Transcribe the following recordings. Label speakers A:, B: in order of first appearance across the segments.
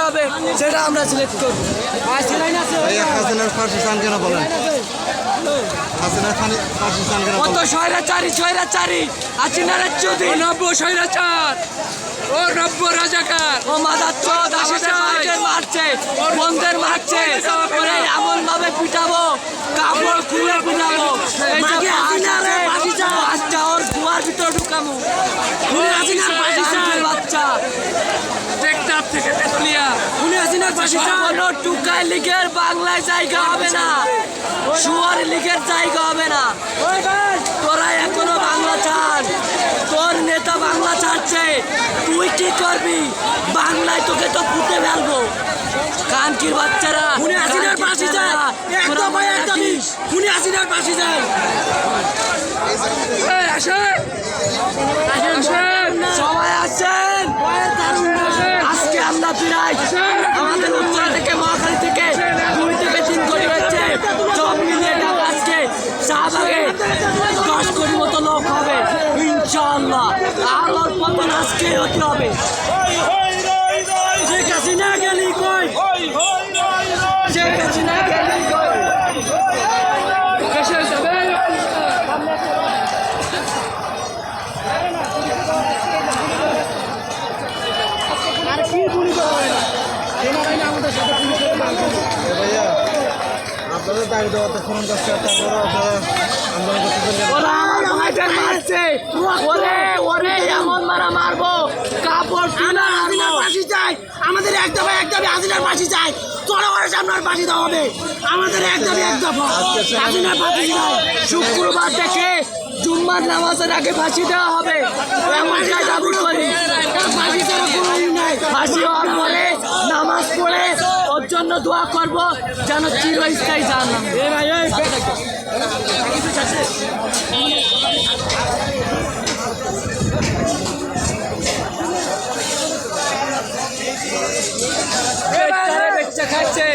A: হবে সেটা আমরা সিলেক্ট করব।
B: হাসিনার ফাঁসি চান কেন বলেন? হাসিনার ফাঁসি চান কেন?
A: কত স্বৈরাচারী হাসিনার চুদি
C: নব্য স্বৈরাচার ও নব্য রাজাকার
A: ও মাদাচ্চোদ আমাদের মাইকের মারছে, বন্ধের মারছে, ওরে এমন ভাবে পিটাবো কাপড় খুলে পিটাবো। এই যে বাচ্চা ওর গুয়ার ভিতরে ঢুকামু বাচ্চা
C: টেকটাপ থেকে তেতুলিয়া
A: কোনো টুকাই লীগের বাংলায় জায়গা হবে না, শুয়ার লীগের জায়গা হবে না। তোরা এখনো বাংলা ছাড়, তোর নেতা বাংলা ছাড়ছে, তুই কি করবি? বাংলায় তোকে তো পুঁতে ফেলবো। কানকির বাচ্চারা সবাই আসেন। আজকে আমরা প্রায় আমাদের উত্তরা থেকে মহাখালী থেকে 2 থেকে 3 কোটি হচ্ছে, সব মিলিয়ে আজকে শাহবাগে 10 কোটি মতো লোক হবে ইনশাআল্লাহ। আলোর পতন আজকে হতে হবে। শেখ হাসিনা গেলি কই, শেখ হাসিনা গেলি কই।
B: আপনাদের দাবি দেওয়া তো ফোন করছে, তারপরে আপনারা আন্দোলন করতে
A: ওরা আমার ভাইদের মারছে, ওরে এমন মারা মারবো কাপড় তুলে আনবো।
D: ফাঁসি চাই আমাদের, এক দফা হাসিনার ফাঁসি চাই, জনগণের সামনে ফাঁসি দেওয়া হবে আমাদের, এক দফা হাসিনার ফাঁসি চাই।
A: শুক্রবার থেকে জুম্মার নামাজের আগে ফাঁসি দেওয়া হবে এমনটাই দাবি করি।
D: ফাঁসি ছাড়া কোনো নাই।
A: ফাঁসি হওয়ার পরে নামাজ পড়ে ওর জন্য দোয়া করবো যেন চিরস্থায়ী জানলাম। খাচ্ছে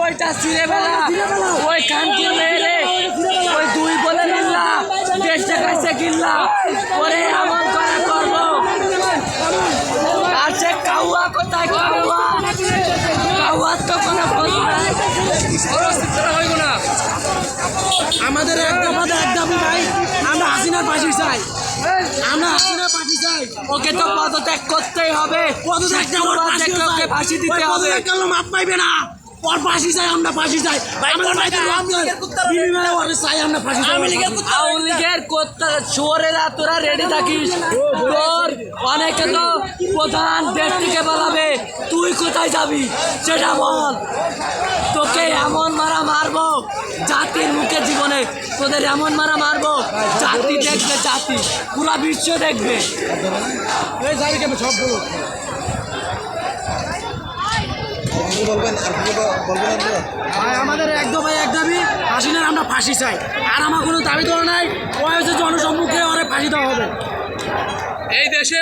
A: ওইটা ছিঁড়ে ফেলা, ওই কানকি মেরে ওই 2 বলে নিল্লা, 1.5 টাকায় কিনলা, ওরে এমন করে করবো। আর সে কাউয়া কোথায়? কাউয়ার তো কোনো খোঁজ নাই।
C: হইব না।
D: আমাদের এক দাবি ভাই, আমরা হাসিনার ফাঁসি চাই, আমরা হাসিনার ফাঁসি চাই।
A: ওকে তো পদত্যাগ করতেই হবে, ওকে ফাঁসি দিতে হবে।
D: মাপ পাইবে না, ওর ফাঁসি চাই, আমরা ফাঁসি চাই। বিনিময়ে ওরে চাই, আমরা ফাঁসি চাই।
A: আওয়ামী লীগের শুয়োরেরা তোরা রেডি থাকিস। তোর অনেকে তো প্রধান দেশ থেকে পালাবে, তুই কোথায় যাবি সেটা বল। তোকে এমন মারা মারবো জাতির মুখে জীবনে, তোদের এমন মারা মারবো জাতি দেখবে, জাতি পুরা বিশ্ব দেখবে।
B: বলবেন আর কি বলবেন আপনারা?
D: আমাদের এক দাবি হাসিনার আমরা ফাঁসি চাই, আর আমার কোনো দাবি দেওয়া নাই। ও হচ্ছে জনসম্মুখে ওরে ফাঁসি দেওয়া হবে।
C: এই দেশে